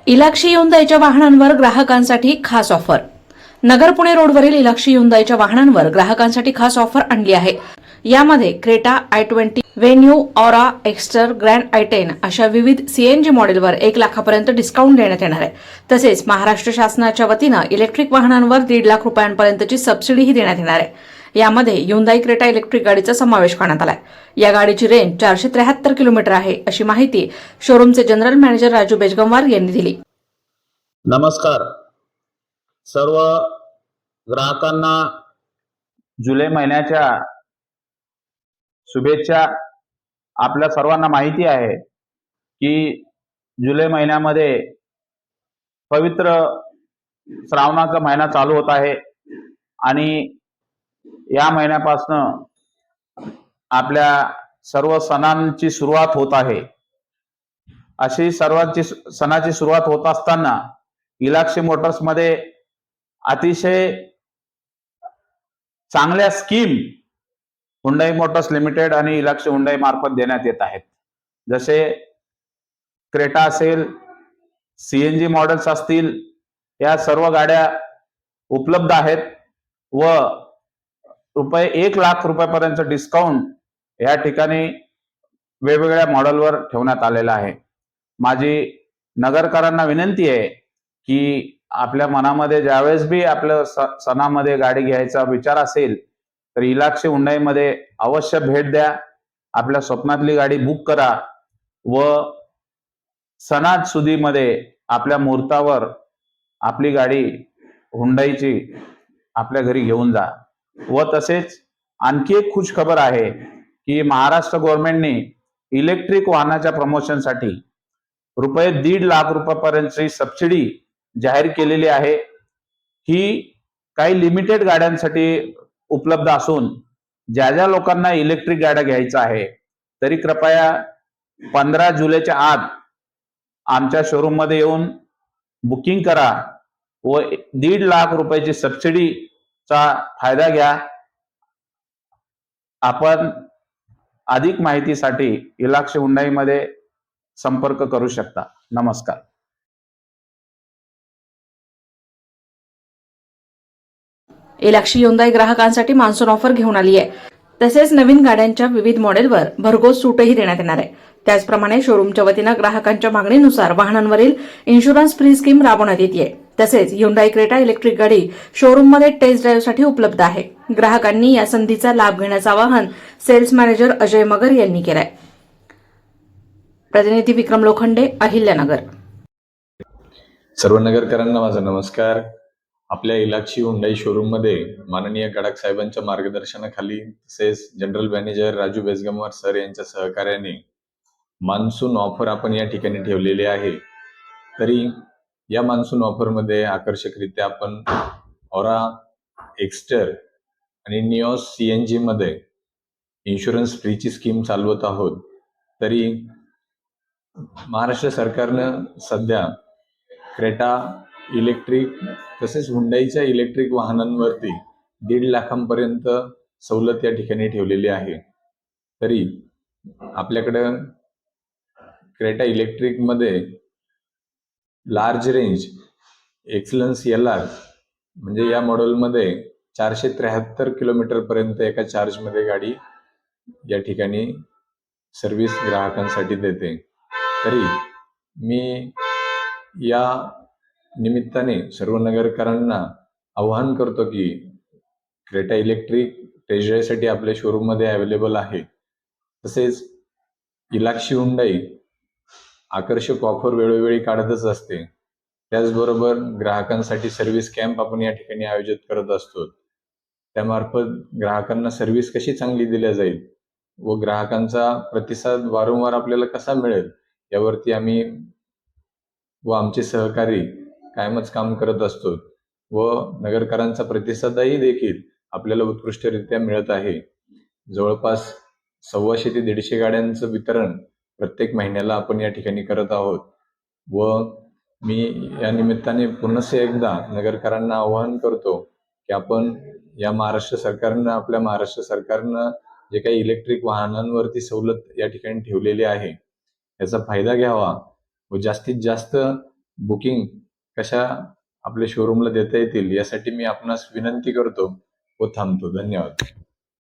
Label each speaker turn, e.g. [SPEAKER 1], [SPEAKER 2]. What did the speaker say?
[SPEAKER 1] इलाक्षी hyundaiच्या वाहनांवर ग्राहकांसाठी खास ऑफर. नगर पुणे रोडवरील इलाक्षी hyundaiच्या वाहनांवर ग्राहकांसाठी खास ऑफर आणली आहे. यामध्ये Creta, i20, venue, aura, Exter, grand i10 अशा विविध सीएनजी मॉडेलवर 1 लाखापर्यंत डिस्काउंट देण्यात येणार आहे. तसेच महाराष्ट्र शासनाच्या वतीनं इलेक्ट्रिक वाहनांवर 1.5 लाख रुपयांपर्यंतची सबसिडीही देण्यात येणार आहे. यामध्ये Hyundai क्रेटा इलेक्ट्रिक गाडीचा समावेश करण्यात आलाय. या गाडीची रेंज 473 किलोमीटर आहे, अशी माहिती शोरूमचे जनरल मॅनेजर राजू बेजगमवार यांनी दिली.
[SPEAKER 2] नमस्कार. सर्व ग्राहकांना जुलै महिन्याच्या शुभेच्छा. आपल्या सर्वांना माहिती आहे की जुलै महिन्यामध्ये पवित्र श्रावणाचा महिना चालू होत आहे आणि या महिन्यापासून आपल्या सर्व सणांची सुरुवात होत आहे. अशी सर्वांची सणाची सुरुवात होत असताना इलाक्षी मोटर्स मध्ये अतिशय चांगल्या स्कीम Hyundai मोटर्स लिमिटेड आणि इलाक्षी Hyundai मार्फत देण्यात येत आहेत. जसे क्रेटा असेल, सीएनजी मॉडेल्स असतील, या सर्व गाड्या उपलब्ध आहेत व रुपये 1 लाख रुपयापर्यंत डिस्काउंट या ठिकाणी वेगवेगळ्या मॉडेलवर ठेवण्यात आलेला आहे. माझी नगरकरांना विनंती आहे की आपल्या मनामध्ये ज्यावेळेस बी आपल्या सणामध्ये गाडी घ्यायचा विचार असेल तर इलाक्षी Hyundai मध्ये अवश्य भेट द्या. आपल्या स्वप्नातली गाडी बुक करा व सणासुदीमध्ये आपल्या मुहूर्तावर आपली गाडी Hyundaiची आपल्या घरी घेऊन जा. व तसेच आणखी एक खुश खबर आहे की महाराष्ट्र गव्हर्नमेंटने इलेक्ट्रिक वाहनाच्या प्रमोशनसाठी रुपये 1.5 लाख रुपयापर्यंतची सबसिडी जाहीर केलेली आहे. ही काही लिमिटेड गाड्यांसाठी उपलब्ध असून ज्या लोकांना इलेक्ट्रिक गाड्या घ्यायचा आहे तरी कृपया 15 जुलैच्या आत आमच्या शोरूम मध्ये येऊन बुकिंग करा व 1.5 लाख रुपयाची सबसिडीचा फायदा घ्या. आपण अधिक माहितीसाठी इलाक्षी Hyundai मध्ये संपर्क करू शकता. नमस्कार.
[SPEAKER 1] इलाक्षी Hyundai ग्राहकांसाठी मान्सून ऑफर घेऊन आली आहे. तसेच नवीन गाड्यांच्या विविध मॉडेलवर भरघोस सूटही देण्यात येणार आहे. त्याचप्रमाणे शोरूमच्या वतीनं ग्राहकांच्या मागणीनुसार वाहनांवरील इन्शुरन्स फ्री स्कीम राबवण्यात येते. तसेच Hyundai क्रेटा इलेक्ट्रिक गाडी शोरूममध्ये टेस्ट ड्राईव्हसाठी उपलब्ध आहे. ग्राहकांनी या संधीचा लाभ घेण्याचं आवाहन सेल्स मॅनेजर अजय मगर यांनी केलंय. प्रतिनिधी विक्रम लोखंडे, अहिल्यानगर.
[SPEAKER 3] सर्व नगरकरांना माझा नमस्कार. आपल्या इलाक्षी Hyundai शोरूम मध्ये माननीय गडाख साहेबांच्या मार्गदर्शनाखाली तसेच जनरल मॅनेजर राजू बेजगमवार सर यांच्या सहकार्याने मान्सून ऑफर आपण या ठिकाणी ठेवलेली आहे. तरी या मान्सून ऑफर मध्ये आकर्षकरित्या आपण ऑरा, एक्स्टर आणि निओस सीएनजी मध्ये इन्शुरन्स फ्रीची स्कीम चालवत आहोत. तरी महाराष्ट्र सरकारनं सध्या क्रेटा इलेक्ट्रिक तसेच Hyundaiच्या इलेक्ट्रिक वाहनांवरती 1.5 लाखांपर्यंत सवलत या ठिकाणी ठेवलेली आहे. तरी आपल्याकडे क्रेटा इलेक्ट्रिक मध्ये लार्ज रेंज एक्सलन्स LR म्हणजे या मॉडेलमध्ये 473 किलोमीटर पर्यंत एका चार्ज मध्ये गाडी या ठिकाणी सर्व्हिस ग्राहकांसाठी देते. तरी मी या निमित्ताने सर्व नगरकरांना आवाहन करतो की क्रेटा इलेक्ट्रिक टेस्ट ड्राईव्हसाठी आपल्या शोरूम मध्ये अवेलेबल आहे. तसेच इलाक्षी Hyundai आकर्षक ऑफर वेळोवेळी काढतच असते. त्याचबरोबर ग्राहकांसाठी सर्व्हिस कॅम्प आपण या ठिकाणी आयोजित करत असतो. त्यामार्फत ग्राहकांना सर्व्हिस कशी चांगली दिल्या जाईल व ग्राहकांचा प्रतिसाद वारंवार आपल्याला कसा मिळेल यावरती आम्ही व आमचे सहकारी कायमच काम करत असतो व नगरकरांचा प्रतिसादही देखील आपल्याला उत्कृष्टरित्या मिळत आहे. जवळपास 125 ते 150 गाड्यांचं वितरण प्रत्येक महिन्याला आपण या ठिकाणी करत आहोत. व मी या निमित्ताने पुन्हा एकदा नगरकरांना आवाहन करतो की आपण या आपल्या महाराष्ट्र सरकारनं जे काही इलेक्ट्रिक वाहनांवरती सवलत या ठिकाणी ठेवलेली आहे याचा फायदा घ्यावा व जास्तीत जास्त बुकिंग कशा आपल्या शोरूमला देता येतील यासाठी मी आपणास विनंती करतो व थांबतो. धन्यवाद.